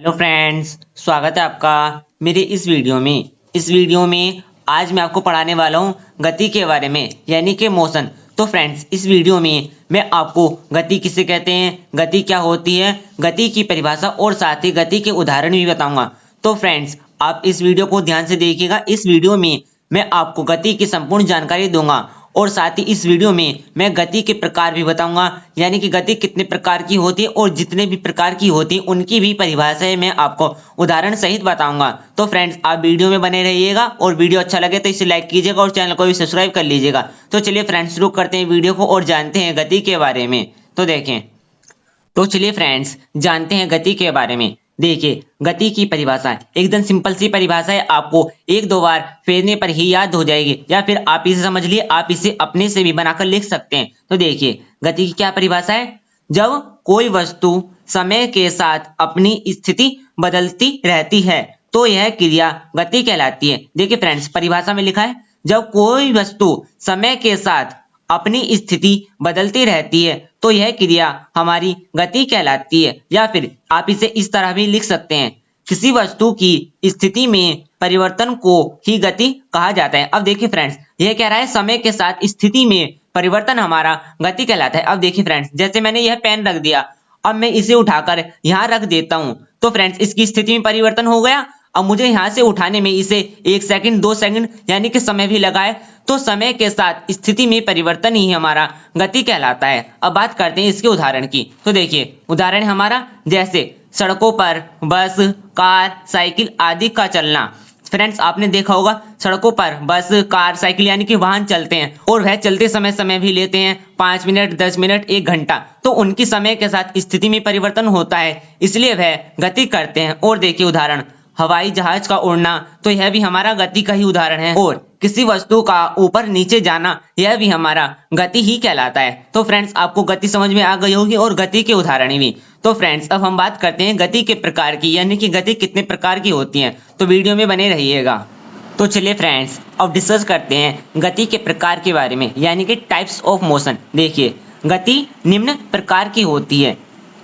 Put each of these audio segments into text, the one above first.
Hello friends, स्वागत है आपका मेरे इस वीडियो में आज मैं आपको पढ़ाने वाला हूँ गति के बारे में, यानी कि मोशन। तो फ्रेंड्स, इस वीडियो में मैं आपको गति किसे कहते हैं, गति क्या होती है, गति की परिभाषा और साथ ही गति के उदाहरण भी बताऊंगा। तो फ्रेंड्स, आप इस वीडियो को ध्यान से देखिएगा। इस वीडियो में मैं आपको गति की संपूर्ण जानकारी दूंगा और साथ ही इस वीडियो में मैं गति के प्रकार भी बताऊंगा, यानी कि गति कितने प्रकार की होती है और जितने भी प्रकार की होती है उनकी भी परिभाषाएं मैं आपको उदाहरण सहित बताऊंगा। तो फ्रेंड्स, आप वीडियो में बने रहिएगा और वीडियो अच्छा लगे तो इसे लाइक कीजिएगा और चैनल को भी सब्सक्राइब कर लीजिएगा। तो चलिए फ्रेंड्स, शुरू करते हैं वीडियो को और जानते हैं गति के बारे में। तो चलिए फ्रेंड्स, जानते हैं गति के बारे में। देखिए, गति की परिभाषा एकदम सिंपल सी परिभाषा है, आपको एक दो बार फेरने पर ही याद हो जाएगी, या फिर आप इसे समझ लिए, आप इसे अपने से भी बनाकर लिख सकते हैं। तो देखिए, गति की क्या परिभाषा है। जब कोई वस्तु समय के साथ अपनी स्थिति बदलती रहती है तो यह क्रिया गति कहलाती है। देखिए फ्रेंड्स, परिभाषा में लिखा है, जब कोई वस्तु समय के साथ अपनी स्थिति बदलती रहती है तो यह क्रिया हमारी गति कहलाती है। या फिर आप इसे इस तरह भी लिख सकते हैं, किसी वस्तु की स्थिति में परिवर्तन को ही गति कहा जाता है। अब देखिए फ्रेंड्स, यह कह रहा है समय के साथ स्थिति में परिवर्तन हमारा गति कहलाता है। अब देखिए फ्रेंड्स, जैसे मैंने यह पेन रख दिया, अब मैं इसे उठाकर यहाँ रख देता हूँ तो फ्रेंड्स इसकी स्थिति में परिवर्तन हो गया। अब मुझे यहाँ से उठाने में इसे 1 सेकंड 2 सेकंड यानी कि समय भी लगा है, तो समय के साथ स्थिति में परिवर्तन ही हमारा गति कहलाता है। अब बात करते हैं इसके उदाहरण की। तो देखिए, उदाहरण हमारा जैसे सड़कों पर बस, कार, साइकिल आदि का चलना। फ्रेंड्स, आपने देखा होगा सड़कों पर बस, कार, साइकिल यानी कि वाहन चलते हैं और वह चलते समय भी लेते हैं, 5 मिनट, 10 मिनट, 1 घंटा। तो उनकी समय के साथ स्थिति में परिवर्तन होता है, इसलिए वह गति करते हैं। और देखिए उदाहरण, हवाई जहाज का उड़ना, तो यह भी हमारा गति का ही उदाहरण है। और किसी वस्तु का ऊपर नीचे जाना, यह भी हमारा गति ही कहलाता है। तो फ्रेंड्स, आपको गति समझ में आ गई होगी और गति के उदाहरण भी। तो फ्रेंड्स, अब हम बात करते हैं गति के प्रकार की, यानी कि गति कितने प्रकार की होती है। तो वीडियो में बने रहिएगा। तो चलिए फ्रेंड्स, अब डिस्कस करते हैं गति के प्रकार के बारे में, यानी कि टाइप्स ऑफ मोशन। देखिए, गति निम्न प्रकार की होती है।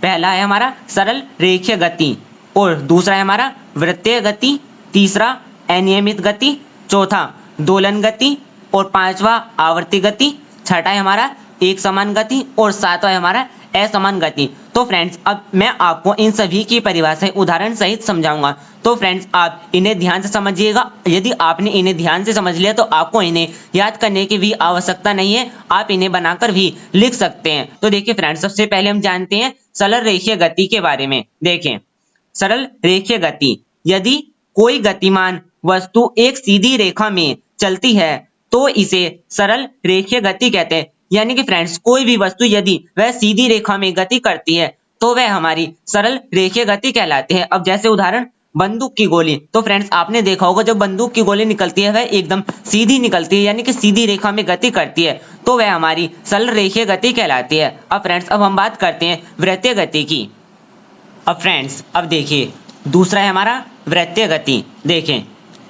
पहला है हमारा सरल रेखीय गति, और दूसरा है हमारा वृत्तीय गति, तीसरा अनियमित गति, चौथा दोलन गति, और पांचवा आवर्ती गति, छठा है हमारा एक समान गति, और सातवां है हमारा असमान गति। तो फ्रेंड्स, अब मैं आपको इन सभी की परिभाषाएं उदाहरण सहित समझाऊंगा। तो फ्रेंड्स, आप इन्हें ध्यान से समझिएगा। यदि आपने इन्हें ध्यान से समझ लिया तो आपको इन्हें याद करने की भी आवश्यकता नहीं है, आप इन्हें बनाकर भी लिख सकते हैं। तो देखिए फ्रेंड्स, सबसे पहले हम जानते हैं सरल रेखीय गति के बारे में। देखें, सरल रेखीय गति, यदि कोई गतिमान वस्तु एक सीधी रेखा में चलती है तो इसे सरल रेखीय गति कहते हैं। यानी कि फ्रेंड्स, कोई भी वस्तु यदि वह सीधी रेखा में गति करती है तो वह हमारी सरल रेखीय गति कहलाती है। अब जैसे उदाहरण, बंदूक की गोली। तो फ्रेंड्स, आपने देखा होगा जब बंदूक की गोली निकलती है वह एकदम सीधी निकलती है, यानी कि सीधी रेखा में गति करती है, तो वह हमारी सरल रेखीय गति कहलाती है। अब फ्रेंड्स, अब हम बात करते हैं वृत्तीय गति की। अब फ्रेंड्स, अब देखिए, दूसरा है हमारा वृत्तीय गति। देखें,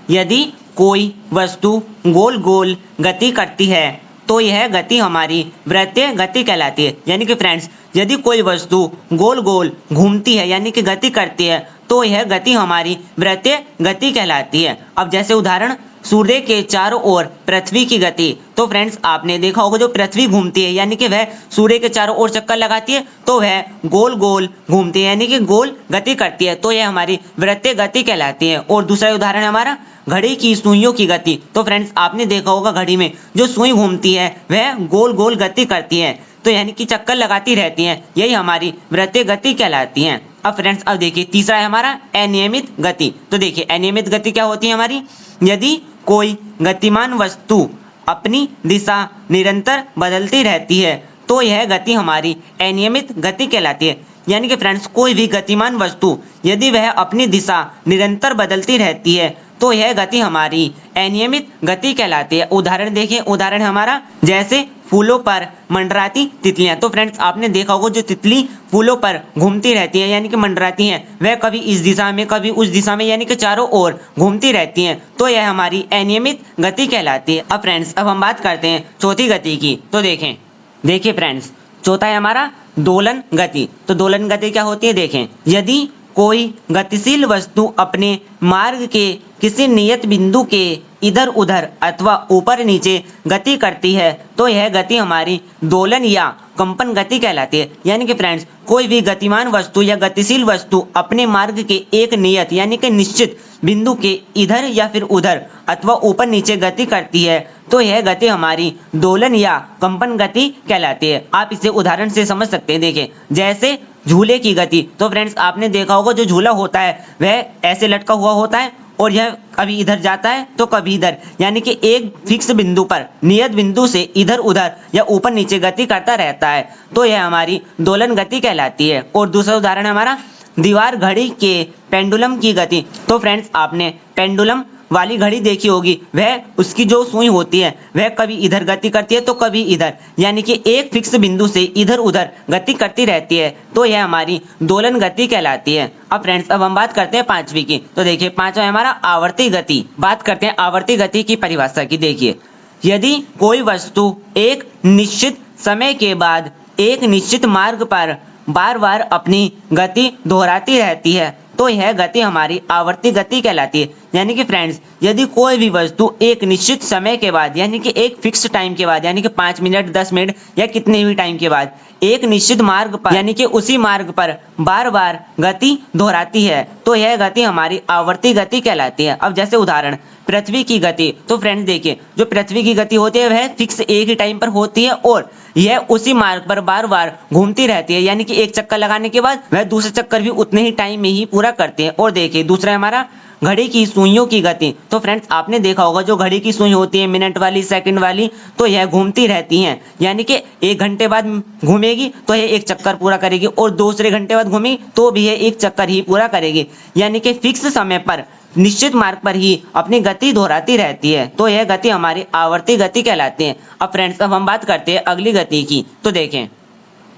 यदि कोई वस्तु गोल गोल गति करती है तो यह गति हमारी वृत्तीय गति कहलाती है। यानी कि फ्रेंड्स, यदि कोई वस्तु गोल गोल घूमती है यानी कि गति करती है तो यह गति हमारी वृत्तीय गति कहलाती है। अब जैसे उदाहरण, सूर्य के चारों ओर पृथ्वी की गति। तो फ्रेंड्स, आपने देखा होगा जो पृथ्वी घूमती है यानी कि वह सूर्य के चारों ओर चक्कर लगाती है तो वह गोल गोल घूमती है, यानी कि गोल गति करती है, तो यह हमारी वृत्तीय गति कहलाती है। और दूसरा उदाहरण है हमारा घड़ी की सुइयों की गति। तो फ्रेंड्स, आपने देखा होगा घड़ी में जो सुई घूमती है वह गोल गोल गति करती है, तो यानी कि चक्कर लगाती रहती है, यही हमारी वृत्तीय गति कहलाती है। अब फ्रेंड्स, अब देखिए, तीसरा है हमारा अनियमित गति। तो देखिए, अनियमित गति क्या होती है हमारी, यदि कोई गतिमान वस्तु अपनी दिशा निरंतर बदलती रहती है तो यह गति हमारी अनियमित गति कहलाती है। यानी कि फ्रेंड्स, कोई भी गतिमान वस्तु यदि वह अपनी दिशा निरंतर बदलती रहती है तो यह गति हमारी अनियमित गति कहलाती है। उदाहरण देखिए, उदाहरण हमारा जैसे फूलों पर मंडराती तितलियां। तो फ्रेंड्स, आपने देखा होगा जो तितली फूलों पर घूमती रहती है यानी कि मंडराती हैं, वह कभी इस दिशा में कभी उस दिशा में यानी कि चारों ओर घूमती रहती हैं, तो यह हमारी अनियमित गति कहलाती है। अब फ्रेंड्स, अब हम बात करते हैं चौथी गति की। तो देखिए फ्रेंड्स, चौथा है हमारा दोलन गति। तो दोलन गति क्या होती है, देखें, यदि कोई गतिशील वस्तु अपने मार्ग के किसी नियत बिंदु के इधर उधर अथवा ऊपर नीचे गति करती है तो यह गति हमारी दोलन या कंपन गति कहलाती है। यानी कि फ्रेंड्स, कोई भी गतिमान वस्तु या गतिशील वस्तु अपने मार्ग के एक नियत यानी कि निश्चित बिंदु के इधर या फिर उधर अथवा ऊपर नीचे गति करती है तो यह गति हमारी दोलन या कंपन गति कहलाती है। आप इसे उदाहरण से समझ सकते हैं। देखिए, जैसे झूले की गति, तो फ्रेंड्स आपने देखा होगा जो झूला होता है वह ऐसे लटका हुआ होता है और यह कभी इधर जाता है तो कभी इधर, यानी कि एक फिक्स बिंदु पर नियत बिंदु से इधर उधर या ऊपर नीचे गति करता रहता है तो यह हमारी दोलन गति कहलाती है। और दूसरा उदाहरण है हमारा दीवार घड़ी के पेंडुलम की गति। तो फ्रेंड्स आपने पेंडुलम वाली घड़ी देखी होगी, वह उसकी जो सुई होती है वह कभी इधर गति करती है तो कभी इधर, यानी कि एक फिक्स बिंदु से इधर उधर गति करती रहती है तो यह हमारी दोलन गति कहलाती है। अब फ्रेंड्स, अब हम बात करते हैं पांचवी की। तो देखिए, पांचवा है हमारा आवर्ती गति। बात करते हैं आवर्ती गति की परिभाषा की। देखिए, यदि कोई वस्तु एक निश्चित समय के बाद एक निश्चित मार्ग पर बार बार अपनी गति दोहराती रहती है तो यह गति हमारी आवर्ती गति कहलाती है। यानी कि फ्रेंड्स, यदि कोई भी वस्तु एक निश्चित समय के बाद यानी कि एक फिक्स टाइम के बाद यानी कि 5 मिनट 10 मिनट या कितने भी टाइम के बाद एक निश्चित मार्ग पर यानी कि उसी मार्ग पर बार बार गति दोहराती है तो यह गति हमारी आवर्ती गति कहलाती है। अब जैसे उदाहरण पृथ्वी की गति। तो फ्रेंड्स देखिए, जो पृथ्वी की गति होती है वह फिक्स एक ही टाइम पर होती है और यह उसी मार्ग पर बार बार घूमती रहती है, यानी कि एक चक्कर लगाने के बाद वह दूसरा चक्कर भी उतने ही टाइम में ही पूरा करती है। और देखिए, दूसरा है हमारा घड़ी की सुइयों की गति। तो फ्रेंड्स आपने देखा होगा जो घड़ी की सुई होती है मिनट वाली सेकंड वाली, तो यह घूमती रहती हैं, यानी कि 1 घंटे बाद घूमेगी तो यह एक चक्कर पूरा करेगी और दूसरे घंटे बाद घूमेगी तो भी यह एक चक्कर ही पूरा करेगी, यानी कि फिक्स समय पर निश्चित मार्ग पर ही अपनी गति दोहराती रहती है तो यह गति हमारी आवर्ती गति कहलाती है। अब फ्रेंड्स, अब हम बात करते हैं अगली गति की। तो देखें,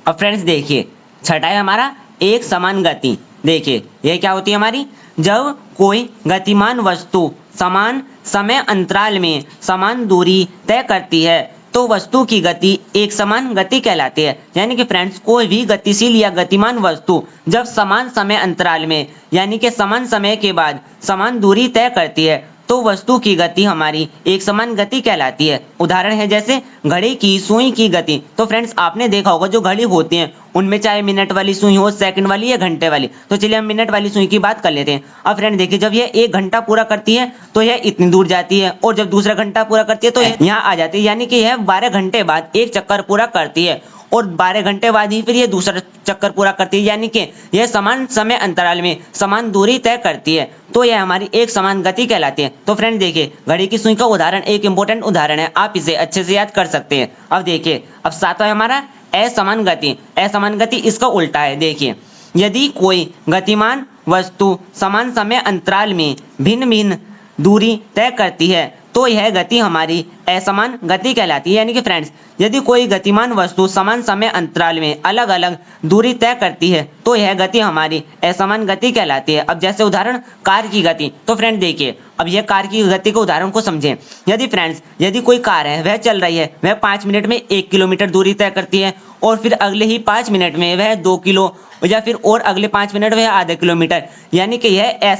अब फ्रेंड्स देखिए, छठा है हमारा एक समान गति। देखिए, यह क्या होती है हमारी, जब कोई गतिमान वस्तु समान समय अंतराल में समान दूरी तय करती है तो वस्तु की गति एक समान गति कहलाती है। यानी कि फ्रेंड्स, कोई भी गतिशील या गतिमान वस्तु जब समान समय अंतराल में यानी कि समान समय के बाद समान दूरी तय करती है तो वस्तु की गति हमारी एक समान गति कहलाती है। उदाहरण है जैसे घड़ी की सुई की गति। तो फ्रेंड्स आपने देखा होगा जो घड़ी होती है उनमें चाहे मिनट वाली सुई हो, सेकंड वाली या घंटे वाली। तो चलिए हम मिनट वाली सुई की बात कर लेते हैं। अब फ्रेंड देखिए, जब यह 1 घंटा पूरा करती है तो यह इतनी दूर जाती है और जब दूसरा घंटा पूरा करती है तो यहाँ आ जाती है, यानी कि यह 12 घंटे बाद एक चक्कर पूरा करती है और 12 घंटे बाद ही फिर ये दूसरा चक्कर पूरा करती है, यानी कि यह समान समय अंतराल में समान दूरी तय करती है तो यह हमारी एक समान गति कहलाती है। तो फ्रेंड देखिए, घड़ी की सुई का उदाहरण एक इंपॉर्टेंट उदाहरण है, आप इसे अच्छे से याद कर सकते हैं। अब देखिए, अब सातवां है हमारा असमान गति। असमान गति इसका उल्टा है। देखिए, यदि कोई गतिमान वस्तु समान समय अंतराल में भिन्न भिन्न दूरी तय करती है तो यह गति हमारी असमान गति कहलाती है। यानी कि फ्रेंड्स, यदि कोई गतिमान वस्तु समान समय अंतराल में अलग अलग दूरी तय करती है तो यह गति हमारी असमान गति कहलाती है। अब जैसे उदाहरण कार की गति। तो फ्रेंड देखिए, अब यह कार की गति के उदाहरण को समझें। यदि कोई कार है वह चल रही है, वह 5 मिनट में 1 किलोमीटर दूरी तय करती है और फिर अगले ही 5 मिनट में वह 2 किलो या फिर और अगले 5 मिनट वह आधा किलोमीटर, यानी कि यह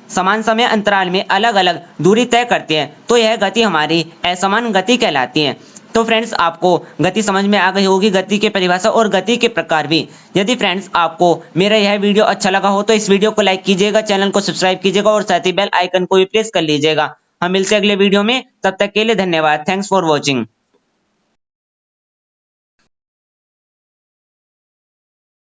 समान समय अंतराल में अलग अलग दूरी तय करती है तो यह गति हमारी असमान गति कहलाती है। तो फ्रेंड्स, आपको गति समझ में आ गई होगी, गति की परिभाषा और गति के प्रकार भी। यदि फ्रेंड्स आपको मेरा यह वीडियो अच्छा लगा हो तो इस वीडियो को लाइक कीजिएगा, चैनल को सब्सक्राइब कीजिएगा और साथ ही बेल आइकन को भी प्रेस कर लीजिएगा। हम मिलते हैं अगले वीडियो में, तब तक के लिए धन्यवाद। Thanks for watching.